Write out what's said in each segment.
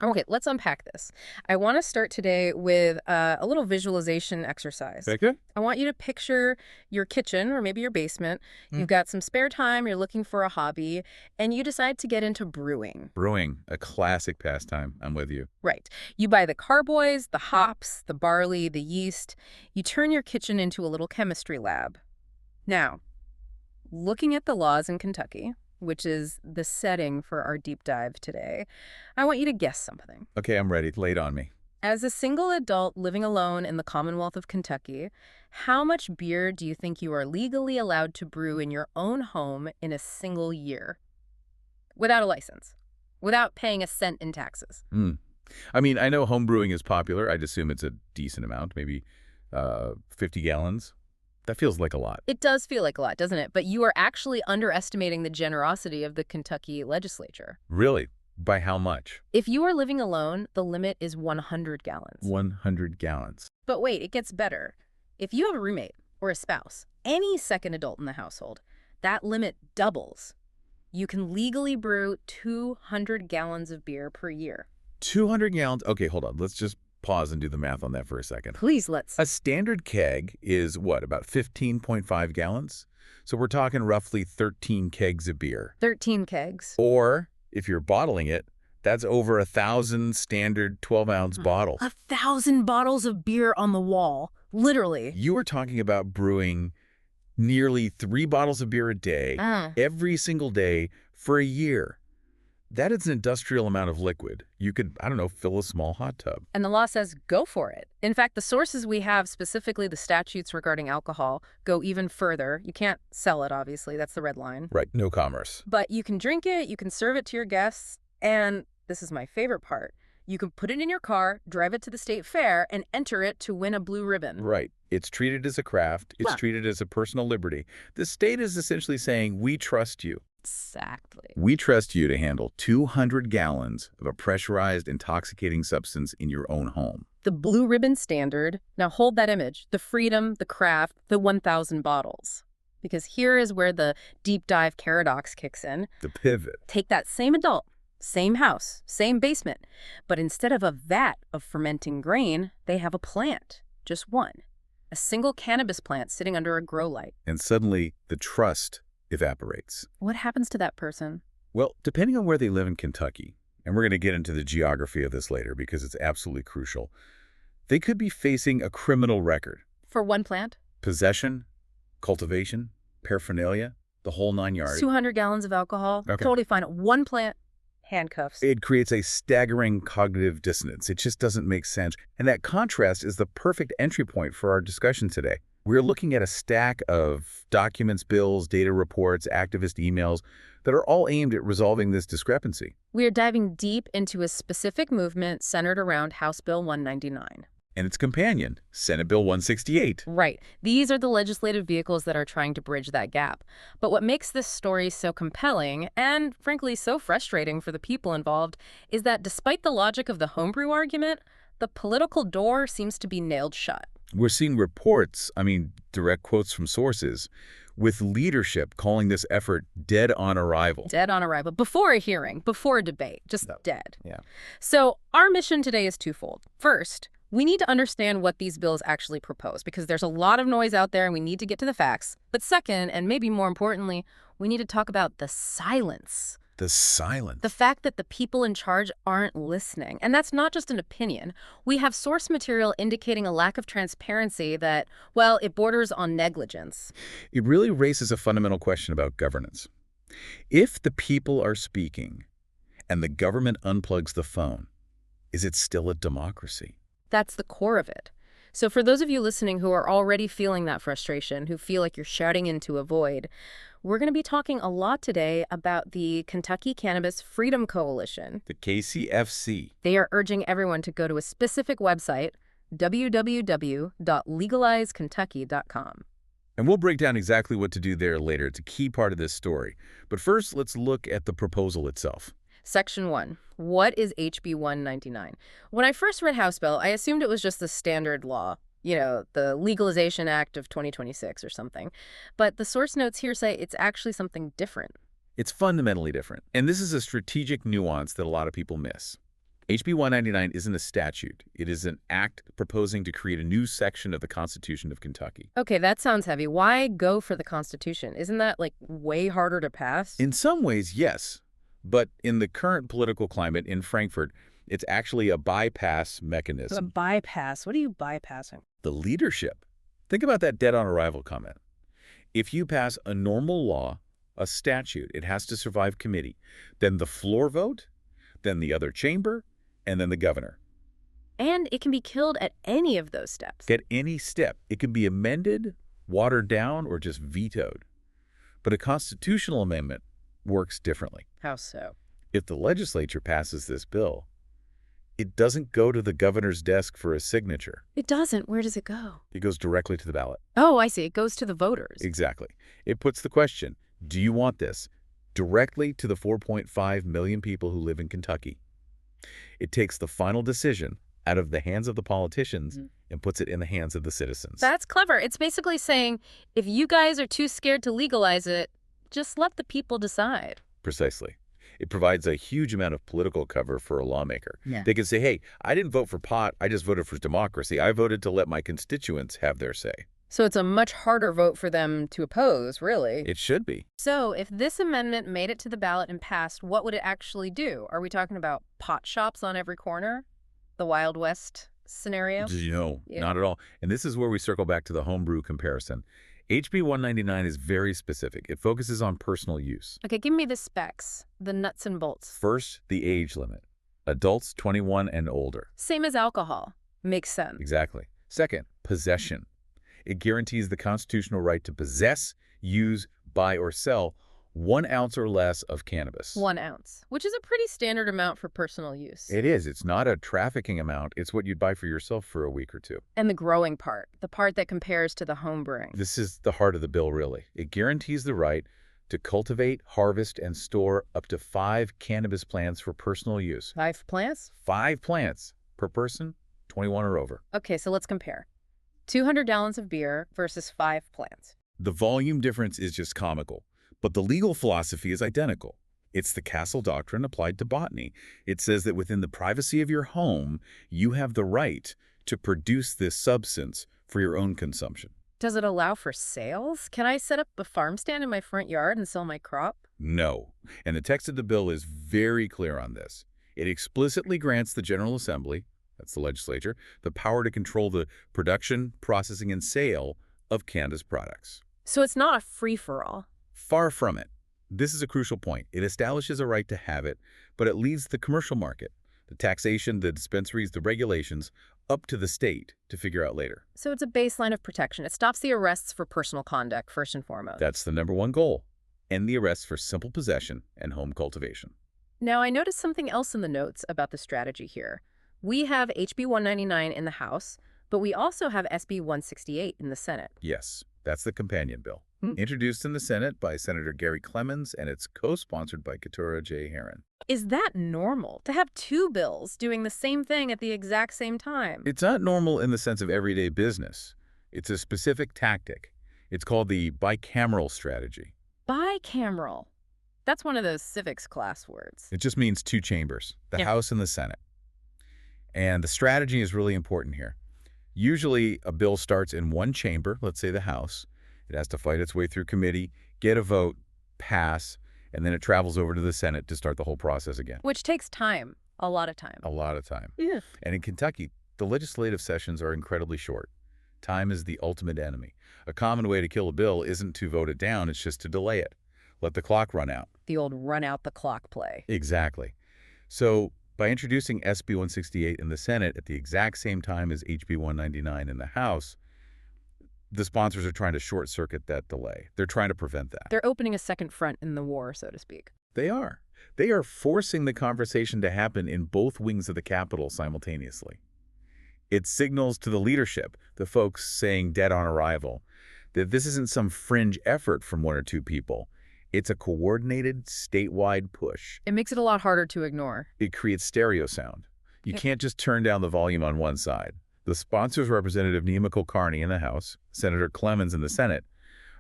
Okay, let's unpack this. I want to start today with a little visualization exercise. Okay. I want you to picture your kitchen or maybe your basement. Mm. You've got some spare time, you're looking for a hobby, and you decide to get into brewing. Brewing, a classic pastime. I'm with you. Right. You buy the carboys, the hops, the barley, the yeast. You turn your kitchen into a little chemistry lab. Now, looking at the laws in Kentucky, which is the setting for our deep dive today, I want you to guess something. Okay, I'm ready. Lay it on me. As a single adult living alone in the Commonwealth of Kentucky, how much beer do you think you are legally allowed to brew in your own home in a single year? Without a license, without paying a cent in taxes. Mm. I mean, I know home brewing is popular. I'd assume it's a decent amount, maybe 50 gallons. That feels like a lot. It does feel like a lot, doesn't it? But you are actually underestimating the generosity of the Kentucky legislature. Really? By how much? If you are living alone, the limit is 100 gallons. 100 gallons. But wait, it gets better. If you have a roommate or a spouse, any second adult in the household, that limit doubles. You can legally brew 200 gallons of beer per year. 200 gallons? Okay, hold on. Let's just pause and do the math on that for a second. Please, let's. A standard keg is what, about 15.5 gallons? So we're talking roughly 13 kegs of beer. 13 kegs. Or, if you're bottling it, that's over 1,000 standard 12-ounce bottles. 1,000 bottles of beer on the wall. Literally. You are talking about brewing nearly 3 bottles of beer a day, every single day, for a year. That is an industrial amount of liquid. You could, I don't know, fill a small hot tub. And the law says go for it. In fact, the sources we have, specifically the statutes regarding alcohol, go even further. You can't sell it, obviously. That's the red line. Right, no commerce. But you can drink it, you can serve it to your guests, and this is my favorite part. You can put it in your car, drive it to the state fair, and enter it to win a blue ribbon. Right. It's treated as a craft. It's treated as a personal liberty. The state is essentially saying, we trust you. Exactly. We trust you to handle 200 gallons of a pressurized, intoxicating substance in your own home. The blue ribbon standard. Now hold that image. The freedom, the craft, the 1,000 bottles. Because here is where the deep dive paradox kicks in. The pivot. Take that same adult, same house, same basement, but instead of a vat of fermenting grain, they have a plant, just one. A single cannabis plant sitting under a grow light. And suddenly, the trust evaporates. What happens to that person? Well, depending on where they live in Kentucky, and we're going to get into the geography of this later because it's absolutely crucial, they could be facing a criminal record. For one plant? Possession, cultivation, paraphernalia, the whole 9 yards. 200 gallons of alcohol. Okay. Totally fine. One plant, handcuffs. It creates a staggering cognitive dissonance. It just doesn't make sense. And that contrast is the perfect entry point for our discussion today. We're looking at a stack of documents, bills, data reports, activist emails that are all aimed at resolving this discrepancy. We are diving deep into a specific movement centered around House Bill 199. And its companion, Senate Bill 168. Right. These are the legislative vehicles that are trying to bridge that gap. But what makes this story so compelling and, frankly, so frustrating for the people involved is that despite the logic of the homebrew argument, the political door seems to be nailed shut. We're seeing reports, direct quotes from sources, with leadership calling this effort dead on arrival. Dead on arrival. Before a hearing, before a debate, just dead. Yeah. So our mission today is twofold. First, we need to understand what these bills actually propose because there's a lot of noise out there and we need to get to the facts. But second, and maybe more importantly, we need to talk about the silence. The silence. The fact that the people in charge aren't listening. And that's not just an opinion. We have source material indicating a lack of transparency that, well, it borders on negligence. It really raises a fundamental question about governance. If the people are speaking and the government unplugs the phone, is it still a democracy? That's the core of it. So for those of you listening who are already feeling that frustration, who feel like you're shouting into a void, we're going to be talking a lot today about the Kentucky Cannabis Freedom Coalition. The KCFC. They are urging everyone to go to a specific website, www.legalizekentucky.com. And we'll break down exactly what to do there later. It's a key part of this story. But first, let's look at the proposal itself. Section 1. What is HB 199? When I first read House Bill, I assumed it was just the standard law, the Legalization Act of 2026 or something. But the source notes here say it's actually something different. It's fundamentally different. And this is a strategic nuance that a lot of people miss. HB 199 isn't a statute. It is an act proposing to create a new section of the Constitution of Kentucky. Okay, that sounds heavy. Why go for the Constitution? Isn't that, like, way harder to pass? In some ways, yes. But in the current political climate in Frankfurt, it's actually a bypass A mechanism. bypass. What are you bypassing? The leadership. Think about that dead on arrival comment. If you pass a normal law, a statute, it has to survive committee, then the floor vote, then the other chamber, and then the governor. And it can be killed at any of those steps. At any step, it can be amended, watered down, or just vetoed. But a constitutional amendment works differently. How so? If the legislature passes this bill, it doesn't go to the governor's desk for a signature. It doesn't. Where does it go? It goes directly to the ballot. Oh, I see. It goes to the voters. Exactly. It puts the question, do you want this? Directly to the 4.5 million people who live in Kentucky. It takes the final decision out of the hands of the politicians and puts it in the hands of the citizens. That's clever. It's basically saying, if you guys are too scared to legalize it, just let the people decide. Precisely. It provides a huge amount of political cover for a lawmaker. Yeah. They can say, hey, I didn't vote for pot, I just voted for democracy. I voted to let my constituents have their say. So it's a much harder vote for them to oppose, really. It should be. So if this amendment made it to the ballot and passed, what would it actually do? Are we talking about pot shops on every corner? The Wild West scenario? No, Yeah. not at all. And this is where we circle back to the homebrew comparison. HB 199 is very specific. It focuses on personal use. Okay, give me the specs, the nuts and bolts. First, the age limit. Adults 21 and older. Same as alcohol. Makes sense. Exactly. Second, possession. It guarantees the constitutional right to possess, use, buy, or sell 1 ounce or less of cannabis. 1 ounce, which is a pretty standard amount for personal use. It is. It's not a trafficking amount. It's what you'd buy for yourself for a week or two. And the growing part, the part that compares to the home brewing. This is the heart of the bill, really. It guarantees the right to cultivate, harvest, and store up to 5 cannabis plants for personal use. 5 plants? 5 plants per person, 21 or over. Okay, so let's compare. 200 gallons of beer versus 5 plants. The volume difference is just comical, but the legal philosophy is identical. It's the Castle Doctrine applied to botany. It says that within the privacy of your home, you have the right to produce this substance for your own consumption. Does it allow for sales? Can I set up a farm stand in my front yard and sell my crop? No. And the text of the bill is very clear on this. It explicitly grants the General Assembly, that's the legislature, the power to control the production, processing, and sale of cannabis products. So it's not a free-for-all. Far from it. This is a crucial point. It establishes a right to have it, but it leaves the commercial market, the taxation, the dispensaries, the regulations, up to the state to figure out later. So it's a baseline of protection. It stops the arrests for personal conduct, first and foremost. That's the #1 goal. End the arrests for simple possession and home cultivation. Now, I noticed something else in the notes about the strategy here. We have HB 199 in the House, but we also have SB 168 in the Senate. Yes, that's the companion bill. Introduced in the Senate by Senator Gary Clemens, and it's co-sponsored by Keturah J. Herron. Is that normal, to have 2 bills doing the same thing at the exact same time? It's not normal in the sense of everyday business. It's a specific tactic. It's called the bicameral strategy. Bicameral. That's one of those civics class words. It just means 2 chambers, the Yeah. House and the Senate. And the strategy is really important here. Usually, a bill starts in one chamber, let's say the House. It has to fight its way through committee, get a vote, pass, and then it travels over to the Senate to start the whole process again. Which takes time, a lot of time. A lot of time. Yeah. And in Kentucky, the legislative sessions are incredibly short. Time is the ultimate enemy. A common way to kill a bill isn't to vote it down, it's just to delay it. Let the clock run out. The old run out the clock play. Exactly. So by introducing SB 168 in the Senate at the exact same time as HB 199 in the House, the sponsors are trying to short-circuit that delay. They're trying to prevent that. They're opening a second front in the war, so to speak. They are. They are forcing the conversation to happen in both wings of the Capitol simultaneously. It signals to the leadership, the folks saying dead on arrival, that this isn't some fringe effort from 1 or 2 people. It's a coordinated, statewide push. It makes it a lot harder to ignore. It creates stereo sound. You can't just turn down the volume on one side. The sponsors, Representative Nima Kulkarni in the House, Senator Clemens in the Senate,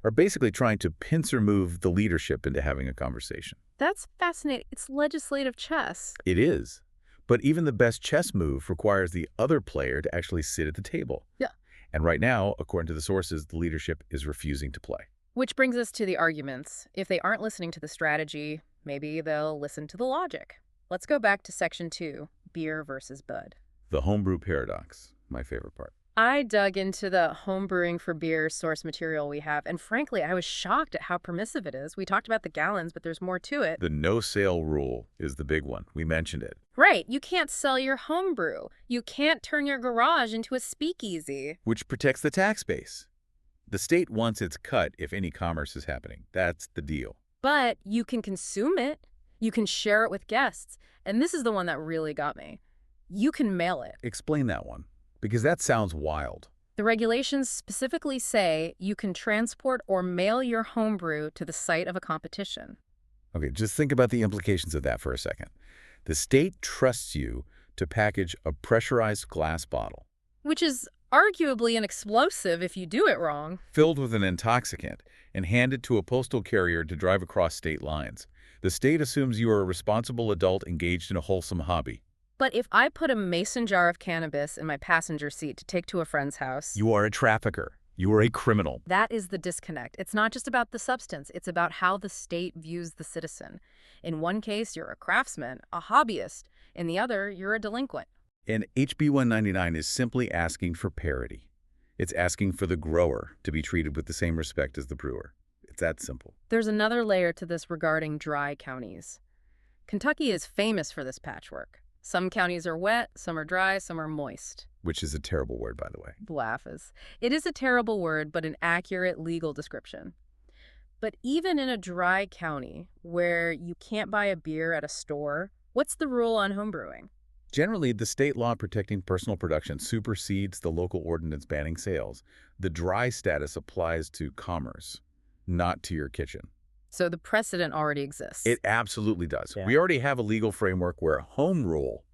are basically trying to pincer move the leadership into having a conversation. That's fascinating. It's legislative chess. It is. But even the best chess move requires the other player to actually sit at the table. Yeah. And right now, according to the sources, the leadership is refusing to play. Which brings us to the arguments. If they aren't listening to the strategy, maybe they'll listen to the logic. Let's go back to Section 2, beer versus bud. The homebrew paradox, my favorite part. I dug into the homebrewing for beer source material we have, and frankly, I was shocked at how permissive it is. We talked about the gallons, but there's more to it. The no-sale rule is the big one. We mentioned it. Right. You can't sell your homebrew. You can't turn your garage into a speakeasy. Which protects the tax base. The state wants its cut if any commerce is happening. That's the deal. But you can consume it. You can share it with guests. And this is the one that really got me. You can mail it. Explain that one, because that sounds wild. The regulations specifically say you can transport or mail your homebrew to the site of a competition. Okay, just think about the implications of that for a second. The state trusts you to package a pressurized glass bottle, Which is arguably an explosive if you do it wrong. filled with an intoxicant, and hand it to a postal carrier to drive across state lines. The state assumes you are a responsible adult engaged in a wholesome hobby. But if I put a mason jar of cannabis in my passenger seat to take to a friend's house, You are a trafficker. You are a criminal. that is the disconnect. It's not just about the substance. It's about how the state views the citizen. In one case, you're a craftsman, a hobbyist. In the other, you're a delinquent. And HB 199 is simply asking for parity. It's asking for the grower to be treated with the same respect as the brewer. It's that simple. There's another layer to this regarding dry counties. Kentucky is famous for this patchwork. Some counties are wet, some are dry, some are moist. Which is a terrible word, by the way. Blaffas. It is a terrible word, but an accurate legal description. But even in a dry county where you can't buy a beer at a store, what's the rule on homebrewing? Generally, the state law protecting personal production supersedes the local ordinance banning sales. The dry status applies to commerce, not to your kitchen. So the precedent already exists. It absolutely does. Yeah. We already have a legal framework where home rule,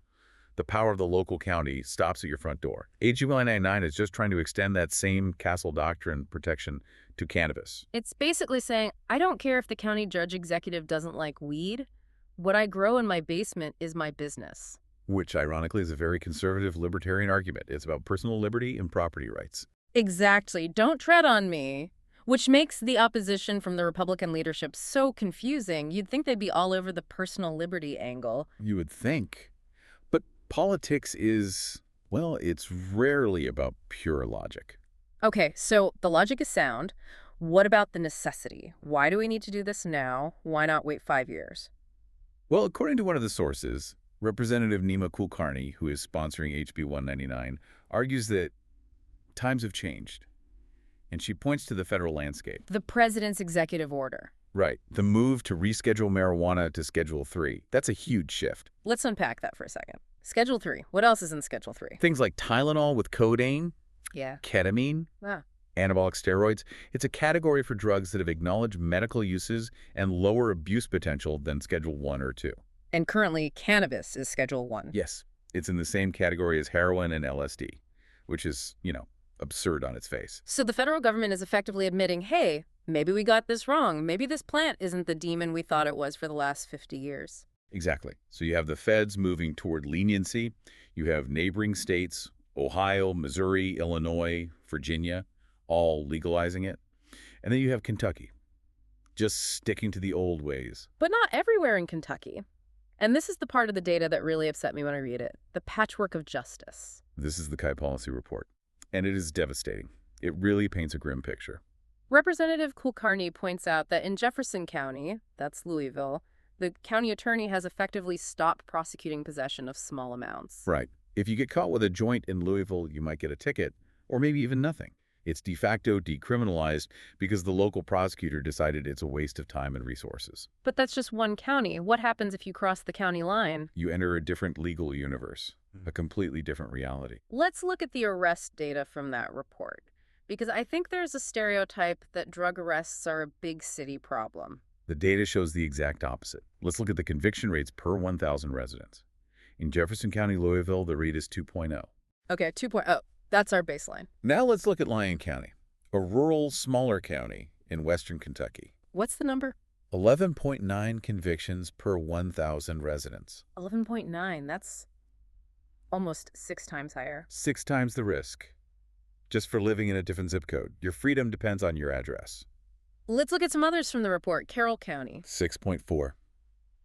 the power of the local county, stops at your front door. HB 199 is just trying to extend that same castle doctrine protection to cannabis. It's basically saying, I don't care if the county judge executive doesn't like weed. What I grow in my basement is my business. Which, ironically, is a very conservative libertarian argument. It's about personal liberty and property rights. Exactly. Don't tread on me. Which makes the opposition from the Republican leadership so confusing. You'd think they'd be all over the personal liberty angle. You would think. But politics is, well, it's rarely about pure logic. Okay, so the logic is sound. What about the necessity? Why do we need to do this now? Why not wait 5 years? Well, according to one of the sources, Representative Nima Kulkarni, who is sponsoring HB 199, argues that times have changed. And she points to the federal landscape. The president's executive order. Right. The move to reschedule marijuana to Schedule 3. That's a huge shift. Let's unpack that for a second. Schedule 3. What else is in Schedule 3? Things like Tylenol with codeine, Yeah. ketamine, Ah. anabolic steroids. It's a category for drugs that have acknowledged medical uses and lower abuse potential than Schedule 1 or 2. And currently, cannabis is Schedule 1. Yes. It's in the same category as heroin and LSD, which is, absurd on its face. So the federal government is effectively admitting, hey, maybe we got this wrong. Maybe this plant isn't the demon we thought it was for the last 50 years. Exactly. So you have the feds moving toward leniency. You have neighboring states, Ohio, Missouri, Illinois, Virginia, all legalizing it. And then you have Kentucky, just sticking to the old ways. But not everywhere in Kentucky. And this is the part of the data that really upset me when I read it. The patchwork of justice. This is the Kai Policy Report. And it is devastating. It really paints a grim picture. Representative Kulkarni points out that in Jefferson County, that's Louisville, the county attorney has effectively stopped prosecuting possession of small amounts. Right. If you get caught with a joint in Louisville, you might get a ticket, or maybe even nothing. It's de facto decriminalized because the local prosecutor decided it's a waste of time and resources. But that's just one county. What happens if you cross the county line? You enter a different legal universe, a completely different reality. Let's look at the arrest data from that report, because I think there's a stereotype that drug arrests are a big city problem. The data shows the exact opposite. Let's look at the conviction rates per 1,000 residents. In Jefferson County, Louisville, the rate is 2.0. Okay, 2.0. That's our baseline. Now let's look at Lyon County, a rural, smaller county in western Kentucky. What's the number? 11.9 convictions per 1,000 residents. 11.9. That's Almost 6 times higher. 6 times the risk, just for living in a different zip code. Your freedom depends on your address. Let's look at some others from the report. Carroll County. 6.4.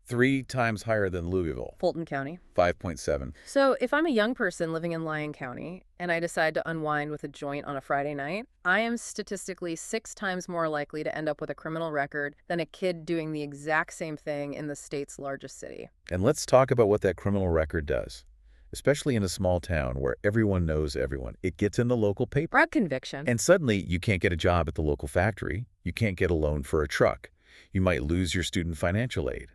3 times higher than Louisville. Fulton County. 5.7. So if I'm a young person living in Lyon County and I decide to unwind with a joint on a Friday night, I am statistically 6 times more likely to end up with a criminal record than a kid doing the exact same thing in the state's largest city. And let's talk about what that criminal record does, especially in a small town where everyone knows everyone. It gets in the local paper. Drug conviction. And suddenly, you can't get a job at the local factory. You can't get a loan for a truck. You might lose your student financial aid.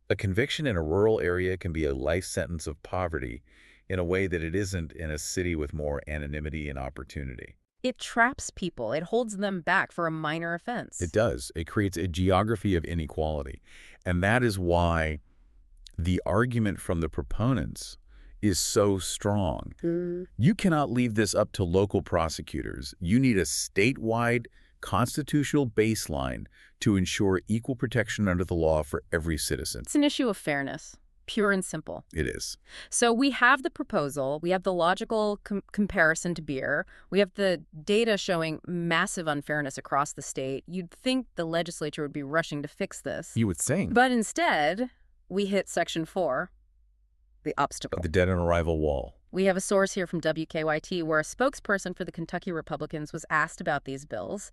A conviction in a rural area can be a life sentence of poverty in a way that it isn't in a city with more anonymity and opportunity. It traps people. It holds them back for a minor offense. It does. It creates a geography of inequality. And that is why the argument from the proponents is so strong. You cannot leave this up to local prosecutors. You need a statewide constitutional baseline to ensure equal protection under the law for every citizen. It's an issue of fairness, pure and simple. It is. So we have the proposal, we have the logical comparison to beer, we have the data showing massive unfairness across the state. You'd think the legislature would be rushing to fix this. You would think. But instead, we hit Section 4, the obstacle. The dead on arrival wall. We have a source here from WKYT where a spokesperson for the Kentucky Republicans was asked about these bills,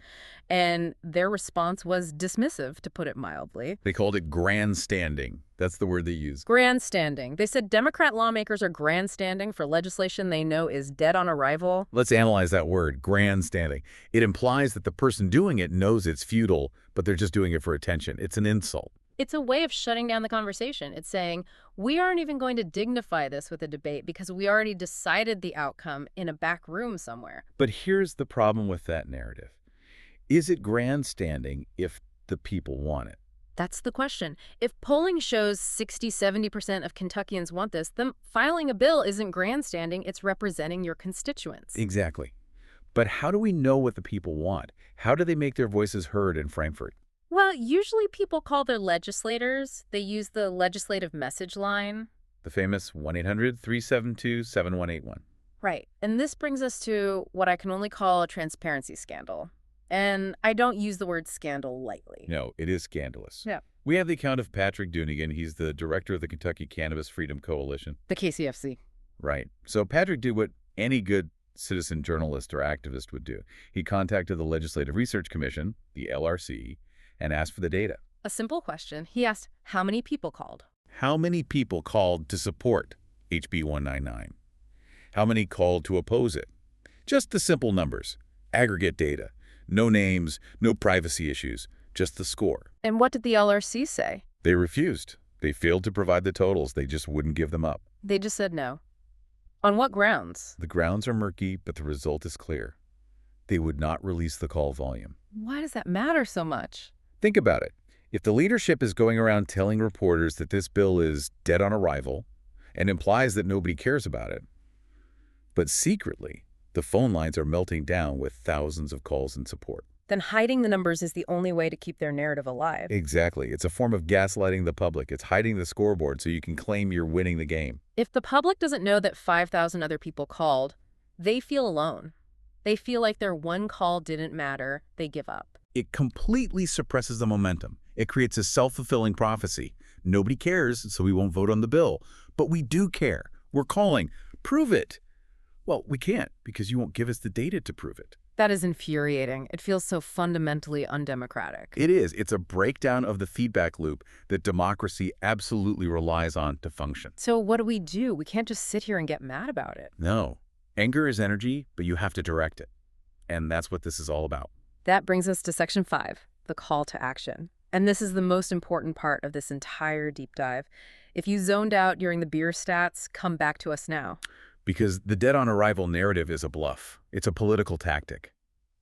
and their response was dismissive, to put it mildly. They called it grandstanding. That's the word they used. Grandstanding. They said Democrat lawmakers are grandstanding for legislation they know is dead on arrival. Let's analyze that word, grandstanding. It implies that the person doing it knows it's futile, but they're just doing it for attention. It's an insult. It's a way of shutting down the conversation. It's saying, we aren't even going to dignify this with a debate because we already decided the outcome in a back room somewhere. But here's the problem with that narrative. Is it grandstanding if the people want it? That's the question. If polling shows 60–70% of Kentuckians want this, then filing a bill isn't grandstanding, it's representing your constituents. Exactly. But how do we know what the people want? How do they make their voices heard in Frankfurt? Well, usually people call their legislators. They use the legislative message line. The famous 1-800-372-7181. Right. And this brings us to what I can only call a transparency scandal. And I don't use the word scandal lightly. No, it is scandalous. Yeah. We have the account of Patrick Dunigan. He's the director of the Kentucky Cannabis Freedom Coalition. The KCFC. Right. So Patrick did what any good citizen journalist or activist would do. He contacted the Legislative Research Commission, the LRC, and asked for the data. A simple question. He asked how many people called. How many people called to support HB 199? How many called to oppose it? Just the simple numbers. Aggregate data. No names, no privacy issues, just the score. And what did the LRC say? They refused. They failed to provide the totals. They just wouldn't give them up. They just said no. On what grounds? The grounds are murky, but the result is clear. They would not release the call volume. Why does that matter so much? Think about it. If the leadership is going around telling reporters that this bill is dead on arrival and implies that nobody cares about it, but secretly, the phone lines are melting down with thousands of calls in support. Then hiding the numbers is the only way to keep their narrative alive. Exactly. It's a form of gaslighting the public. It's hiding the scoreboard so you can claim you're winning the game. If the public doesn't know that 5,000 other people called, they feel alone. They feel like their one call didn't matter. They give up. It completely suppresses the momentum. It creates a self-fulfilling prophecy. Nobody cares, so we won't vote on the bill. But we do care. We're calling. Prove it. Well, we can't because you won't give us the data to prove it. That is infuriating. It feels so fundamentally undemocratic. It is. It's a breakdown of the feedback loop that democracy absolutely relies on to function. So what do? We can't just sit here and get mad about it. No. Anger is energy, but you have to direct it. And that's what this is all about. That brings us to Section 5, the call to action. And this is the most important part of this entire deep dive. If you zoned out during the beer stats, come back to us now. Because the dead on arrival narrative is a bluff. It's a political tactic.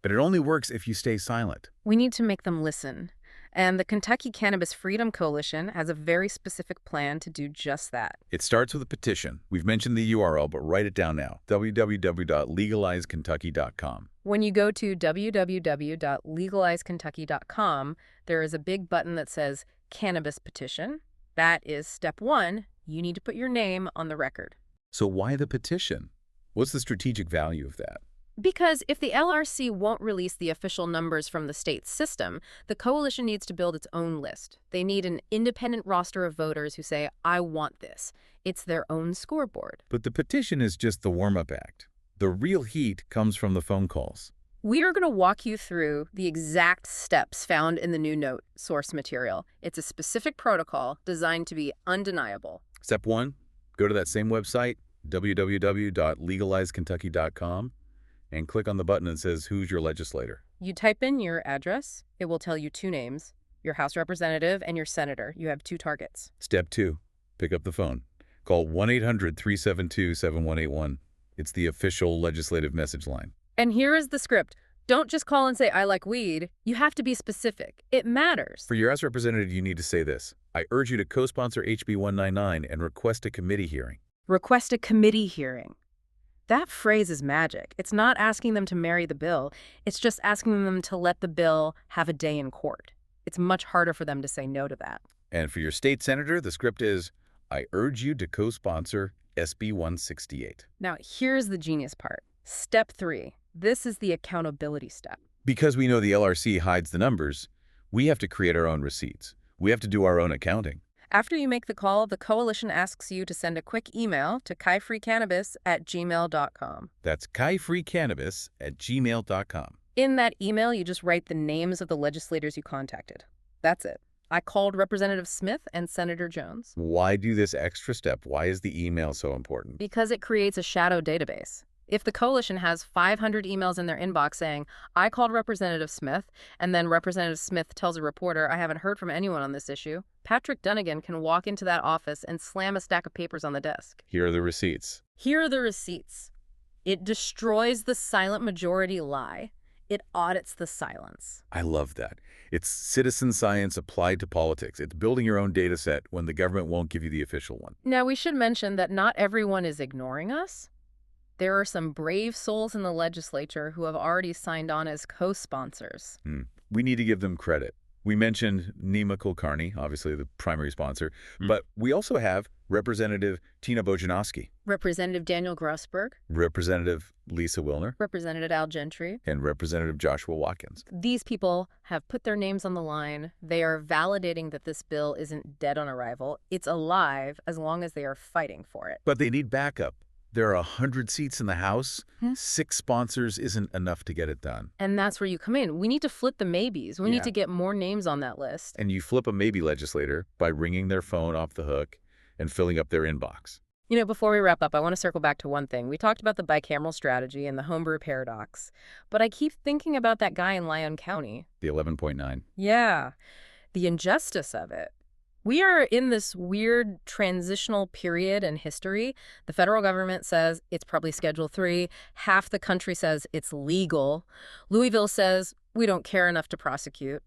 But it only works if you stay silent. We need to make them listen. And the Kentucky Cannabis Freedom Coalition has a very specific plan to do just that. It starts with a petition. We've mentioned the URL, but write it down now. www.legalizekentucky.com. When you go to www.legalizekentucky.com, there is a big button that says Cannabis Petition. That is step 1. You need to put your name on the record. So why the petition? What's the strategic value of that? Because if the LRC won't release the official numbers from the state system, the coalition needs to build its own list. They need an independent roster of voters who say, I want this. It's their own scoreboard. But the petition is just the warm-up act. The real heat comes from the phone calls. We are going to walk you through the exact steps found in the new note source material. It's a specific protocol designed to be undeniable. Step 1, go to that same website, www.legalizekentucky.com, and click on the button that says, Who's your legislator? You type in your address. It will tell you 2 names, your House representative and your senator. You have 2 targets. Step 2, pick up the phone. Call 1-800-372-7181. It's the official legislative message line. And here is the script. Don't just call and say, I like weed. You have to be specific. It matters. For your House representative, you need to say this. I urge you to co-sponsor HB 199 and request a committee hearing. Request a committee hearing. That phrase is magic. It's not asking them to marry the bill. It's just asking them to let the bill have a day in court. It's much harder for them to say no to that. And for your state senator, the script is, I urge you to co-sponsor SB 168. Now, here's the genius part. Step 3. This is the accountability step. Because we know the LRC hides the numbers, we have to create our own receipts. We have to do our own accounting. After you make the call, the coalition asks you to send a quick email to kaifreecannabis@gmail.com. That's kaifreecannabis@gmail.com. In that email, you just write the names of the legislators you contacted. That's it. I called Representative Smith and Senator Jones. Why do this extra step? Why is the email so important? Because it creates a shadow database. If the coalition has 500 emails in their inbox saying, I called Representative Smith, and then Representative Smith tells a reporter, I haven't heard from anyone on this issue, Patrick Dunnigan can walk into that office and slam a stack of papers on the desk. Here are the receipts. Here are the receipts. It destroys the silent majority lie. It audits the silence. I love that. It's citizen science applied to politics. It's building your own data set when the government won't give you the official one. Now, we should mention that not everyone is ignoring us. There are some brave souls in the legislature who have already signed on as co-sponsors. We need to give them credit. We mentioned Nima Kulkarni, obviously the primary sponsor, but we also have Representative Tina Bojanowski, Representative Daniel Grossberg, Representative Lisa Wilner, Representative Al Gentry, and Representative Joshua Watkins. These people have put their names on the line. They are validating that this bill isn't dead on arrival. It's alive as long as they are fighting for it. But they need backup. There are 100 seats in the House. 6 sponsors isn't enough to get it done. And that's where you come in. We need to flip the maybes. We need to get more names on that list. And you flip a maybe legislator by ringing their phone off the hook and filling up their inbox. You know, before we wrap up, I want to circle back to one thing. We talked about the bicameral strategy and the homebrew paradox, but I keep thinking about that guy in Lyon County. The 11.9. Yeah, the injustice of it. We are in this weird transitional period in history. The federal government says it's probably Schedule 3. Half the country says it's legal. Louisville says we don't care enough to prosecute.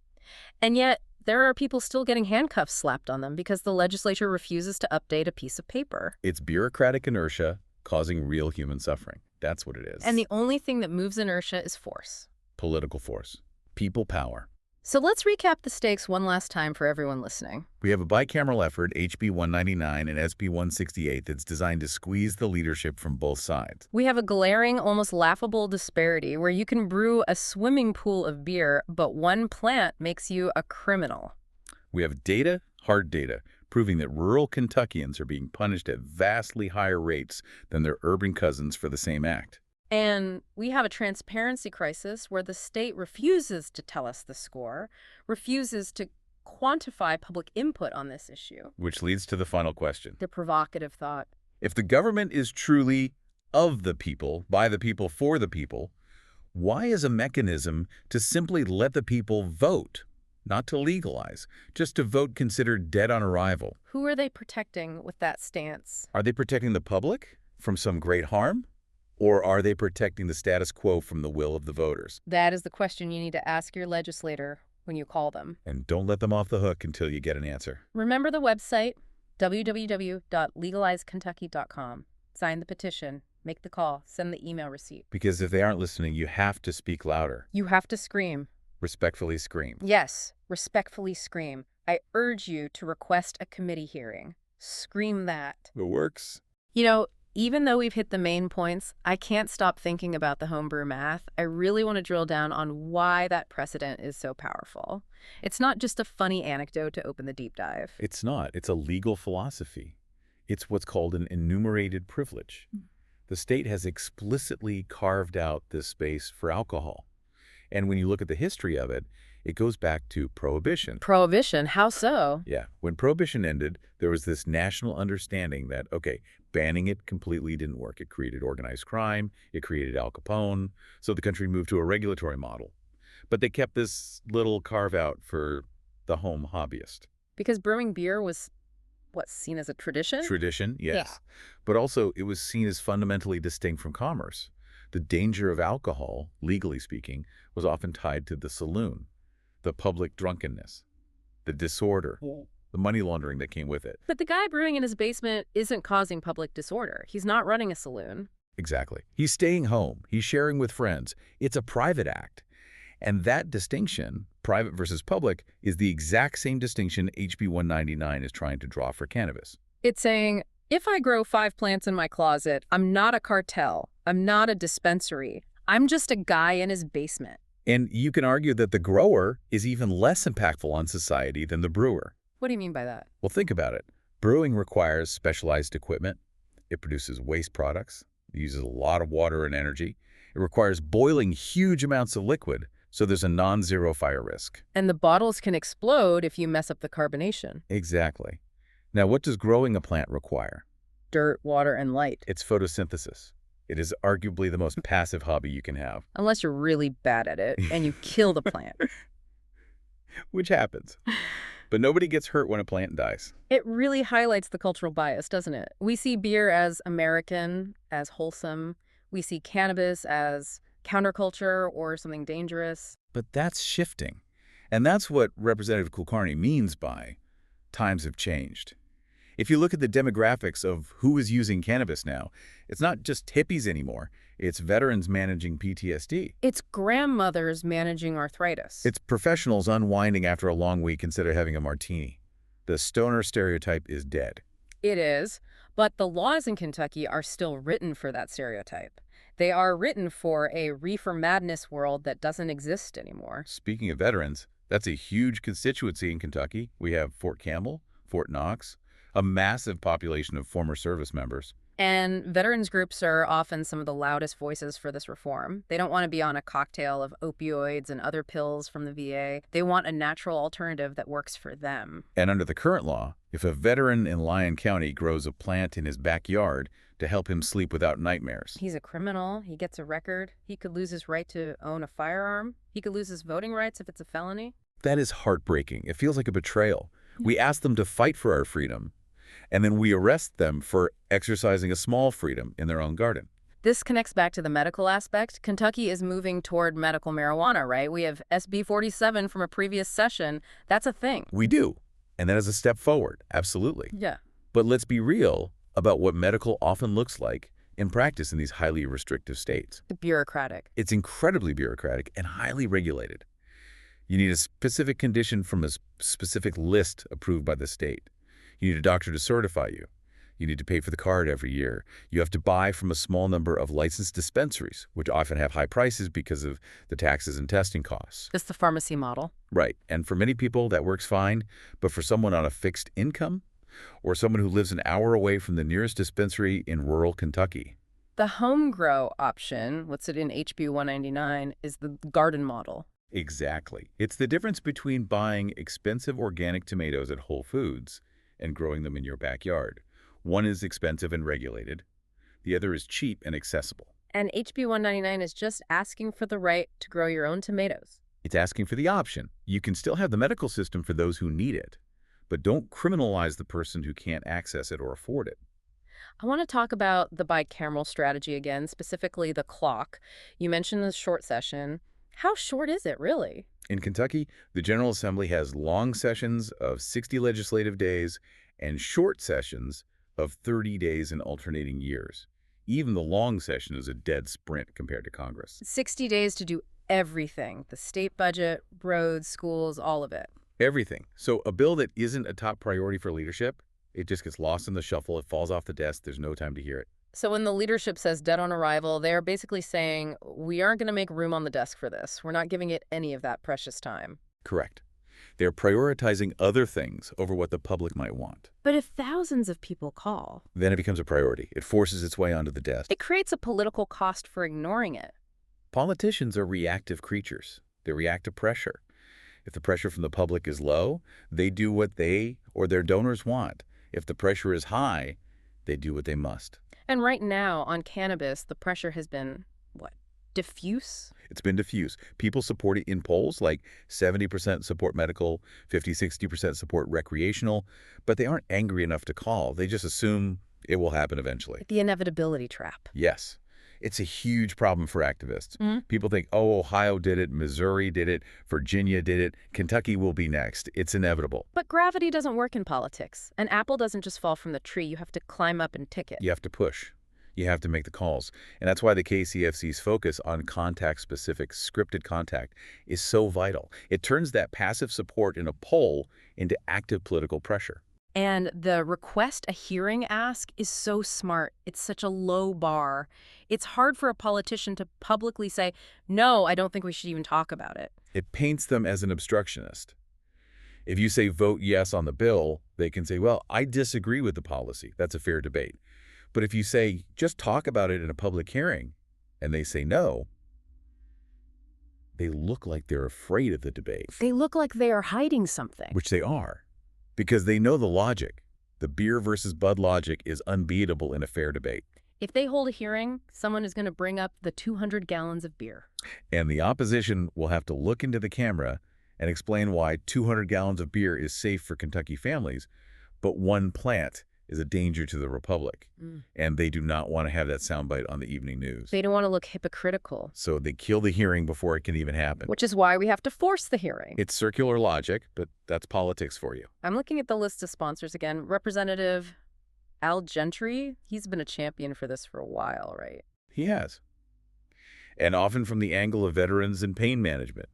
And yet there are people still getting handcuffs slapped on them because the legislature refuses to update a piece of paper. It's bureaucratic inertia causing real human suffering. That's what it is. And the only thing that moves inertia is force. Political force. People power. So let's recap the stakes one last time for everyone listening. We have a bicameral effort, HB 199 and SB 168, that's designed to squeeze the leadership from both sides. We have a glaring, almost laughable disparity where you can brew a swimming pool of beer, but one plant makes you a criminal. We have data, hard data, proving that rural Kentuckians are being punished at vastly higher rates than their urban cousins for the same act. And we have a transparency crisis where the state refuses to tell us the score, refuses to quantify public input on this issue. Which leads to the final question. The provocative thought. If the government is truly of the people, by the people, for the people, why is a mechanism to simply let the people vote, not to legalize, just to vote considered dead on arrival? Who are they protecting with that stance? Are they protecting the public from some great harm? Or are they protecting the status quo from the will of the voters? That is the question you need to ask your legislator when you call them. And don't let them off the hook until you get an answer. Remember the website, www.legalizekentucky.com. Sign the petition, make the call, send the email receipt. Because if they aren't listening, you have to speak louder. You have to scream. Respectfully scream. Yes, respectfully scream. I urge you to request a committee hearing. Scream that. It works. You know, Even though we've hit the main points, I can't stop thinking about the homebrew math. I really want to drill down on why that precedent is so powerful. It's not just a funny anecdote to open the deep dive. It's not. It's a legal philosophy. It's what's called an enumerated privilege. The state has explicitly carved out this space for alcohol. And when you look at the history of it, it goes back to Prohibition. Prohibition? How so? Yeah, when Prohibition ended, there was this national understanding that, okay, banning it completely didn't work. It created organized crime, it created Al Capone, so the country moved to a regulatory model. But they kept this little carve-out for the home hobbyist. Because brewing beer was, what, seen as a tradition? Tradition, yes. Yeah. But also, it was seen as fundamentally distinct from commerce. The danger of alcohol, legally speaking, was often tied to the saloon, the public drunkenness, the disorder, the money laundering that came with it. But the guy brewing in his basement isn't causing public disorder. He's not running a saloon. Exactly. He's staying home. He's sharing with friends. It's a private act. And that distinction, private versus public, is the exact same distinction HB 199 is trying to draw for cannabis. It's saying, if I grow 5 plants in my closet, I'm not a cartel. I'm not a dispensary. I'm just a guy in his basement. And you can argue that the grower is even less impactful on society than the brewer. What do you mean by that? Well, think about it. Brewing requires specialized equipment. It produces waste products. It uses a lot of water and energy. It requires boiling huge amounts of liquid, so there's a non-zero fire risk. And the bottles can explode if you mess up the carbonation. Exactly. Now, what does growing a plant require? Dirt, water, and light. It's photosynthesis. It is arguably the most passive hobby you can have. Unless you're really bad at it and you kill the plant. Which happens. But nobody gets hurt when a plant dies. It really highlights the cultural bias, doesn't it? We see beer as American, as wholesome. We see cannabis as counterculture or something dangerous. But that's shifting. And that's what Representative Kulkarni means by times have changed. If you look at the demographics of who is using cannabis now, it's not just hippies anymore. It's veterans managing PTSD. It's grandmothers managing arthritis. It's professionals unwinding after a long week instead of having a martini. The stoner stereotype is dead. It is, but the laws in Kentucky are still written for that stereotype. They are written for a reefer madness world that doesn't exist anymore. Speaking of veterans, that's a huge constituency in Kentucky. We have Fort Campbell, Fort Knox, a massive population of former service members. And veterans groups are often some of the loudest voices for this reform. They don't want to be on a cocktail of opioids and other pills from the VA. They want a natural alternative that works for them. And under the current law, if a veteran in Lyon County grows a plant in his backyard to help him sleep without nightmares. He's a criminal. He gets a record. He could lose his right to own a firearm. He could lose his voting rights if it's a felony. That is heartbreaking. It feels like a betrayal. We ask them to fight for our freedom, and then we arrest them for exercising a small freedom in their own garden. This connects back to the medical aspect. Kentucky is moving toward medical marijuana, right? We have SB 47 from a previous session. That's a thing. We do. And that is a step forward. Absolutely. Yeah. But let's be real about what medical often looks like in practice in these highly restrictive states. Bureaucratic. It's incredibly bureaucratic and highly regulated. You need a specific condition from a specific list approved by the state. You need a doctor to certify you. You need to pay for the card every year. You have to buy from a small number of licensed dispensaries, which often have high prices because of the taxes and testing costs. It's the pharmacy model. Right. And for many people, that works fine. But for someone on a fixed income or someone who lives an hour away from the nearest dispensary in rural Kentucky. The home grow option, what's it in HB 199, is the garden model. Exactly. It's the difference between buying expensive organic tomatoes at Whole Foods and growing them in your backyard. One is expensive and regulated. The other is cheap and accessible. And HB 199 is just asking for the right to grow your own tomatoes. It's asking for the option. You can still have the medical system for those who need it, but don't criminalize the person who can't access it or afford it. I want to talk about the bicameral strategy again, specifically the clock. You mentioned the short session. How short is it, really? In Kentucky, the General Assembly has long sessions of 60 legislative days and short sessions of 30 days in alternating years. Even the long session is a dead sprint compared to Congress. 60 days to do everything. The state budget, roads, schools, all of it. Everything. So a bill that isn't a top priority for leadership, it just gets lost in the shuffle. It falls off the desk. There's no time to hear it. So when the leadership says dead on arrival, they're basically saying, we aren't going to make room on the desk for this. We're not giving it any of that precious time. Correct. They're prioritizing other things over what the public might want. But if thousands of people call, Then it becomes a priority. It forces its way onto the desk. it creates a political cost for ignoring it. Politicians are reactive creatures. They react to pressure. If the pressure from the public is low, they do what they or their donors want. If the pressure is high, they do what they must. And right now, on cannabis, the pressure has been, what, diffuse? It's been diffuse. People support it in polls, like 70% support medical, 50–60% support recreational, but they aren't angry enough to call. They just assume it will happen eventually. The inevitability trap. Yes. It's a huge problem for activists. People think, oh, Ohio did it, Missouri did it, Virginia did it, Kentucky will be next. It's inevitable. But gravity doesn't work in politics. An apple doesn't just fall from the tree. You have to climb up and tick it. You have to push. You have to make the calls. And that's why the KCFC's focus on contact-specific scripted contact is so vital. It turns that passive support in a poll into active political pressure. And the request a hearing ask is so smart. It's such a low bar. It's hard for a politician to publicly say, no, I don't think we should even talk about it. It paints them as an obstructionist. If you say vote yes on the bill, they can say, well, I disagree with the policy. That's a fair debate. But if you say, just talk about it in a public hearing, and they say no, they look like they're afraid of the debate. They look like they are hiding something. Which they are. Because they know the logic. The beer versus Bud logic is unbeatable in a fair debate. If they hold a hearing, someone is going to bring up the 200 gallons of beer. And the opposition will have to look into the camera and explain why 200 gallons of beer is safe for Kentucky families, but one plant is a danger to the republic. And they do not want to have that soundbite on the evening news. They don't want to look hypocritical. So they kill the hearing before it can even happen. Which is why we have to force the hearing. It's circular logic, but that's politics for you. I'm looking at the list of sponsors again. Representative Al Gentry, he's been a champion for this for a while, right? He has. And often from the angle of veterans and pain management.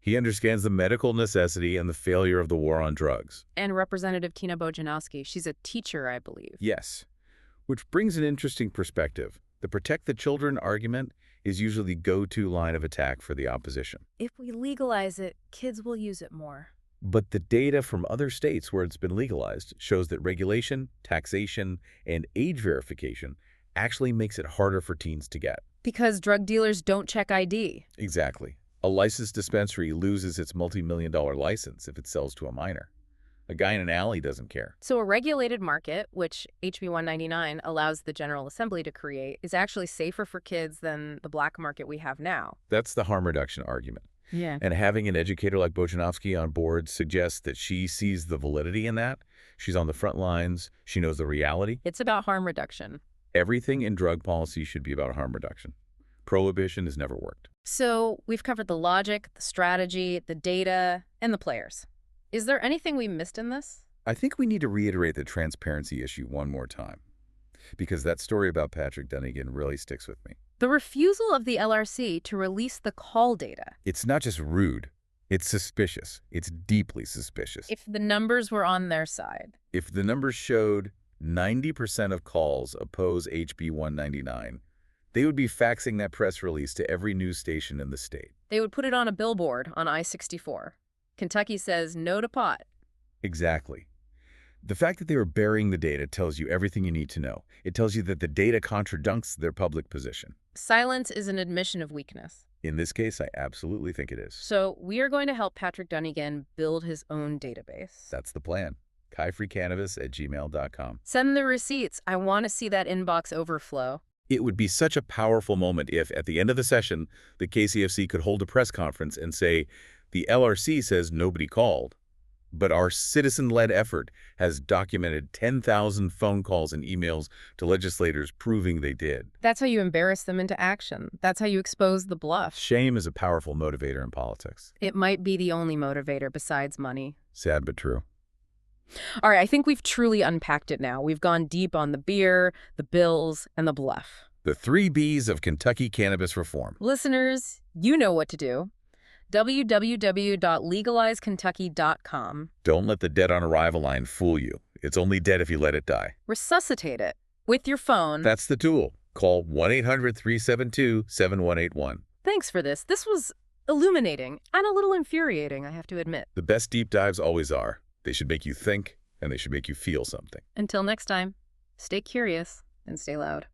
He understands the medical necessity and the failure of the war on drugs. And Representative Tina Bojanowski, she's a teacher, I believe. Yes, which brings an interesting perspective. The protect the children argument is usually the go-to line of attack for the opposition. If we legalize it, kids will use it more. But the data from other states where it's been legalized shows that regulation, taxation, and age verification actually makes it harder for teens to get. Because drug dealers don't check ID. Exactly. A licensed dispensary loses its multi-million-dollar license if it sells to a minor. A guy in an alley doesn't care. So a regulated market, which HB 199 allows the General Assembly to create, is actually safer for kids than the black market we have now. That's the harm reduction argument. Yeah. And having an educator like Bojanowski on board suggests that she sees the validity in that. She's on the front lines. She knows the reality. It's about harm reduction. Everything in drug policy should be about harm reduction. Prohibition has never worked. So we've covered the logic, the strategy, the data, and the players. Is there anything we missed in this? I think we need to reiterate the transparency issue one more time, because that story about Patrick Dunnigan really sticks with me. The refusal of the LRC to release the call data. It's not just rude. It's suspicious. It's deeply suspicious. If the numbers were on their side. If the numbers showed 90% of calls oppose HB 199, they would be faxing that press release to every news station in the state. They would put it on a billboard on I-64. Kentucky says no to pot. Exactly. The fact that they were burying the data tells you everything you need to know. It tells you that the data contradicts their public position. Silence is an admission of weakness. In this case, I absolutely think it is. So we are going to help Patrick Dunnigan build his own database. That's the plan. KaiFreeCannabis@gmail.com. Send the receipts. I want to see that inbox overflow. It would be such a powerful moment if, at the end of the session, the KCFC could hold a press conference and say, the LRC says nobody called, but our citizen-led effort has documented 10,000 phone calls and emails to legislators proving they did. That's how you embarrass them into action. That's how you expose the bluff. Shame is a powerful motivator in politics. It might be the only motivator besides money. Sad but true. All right, I think we've truly unpacked it now. We've gone deep on the beer, the bills, and the bluff. The 3 Bs of Kentucky cannabis reform. Listeners, you know what to do. www.legalizekentucky.com. Don't let the dead on arrival line fool you. It's only dead if you let it die. Resuscitate it with your phone. That's the tool. Call 1-800-372-7181. Thanks for this. This was illuminating and a little infuriating, I have to admit. The best deep dives always are. They should make you think, and they should make you feel something. Until next time, stay curious and stay loud.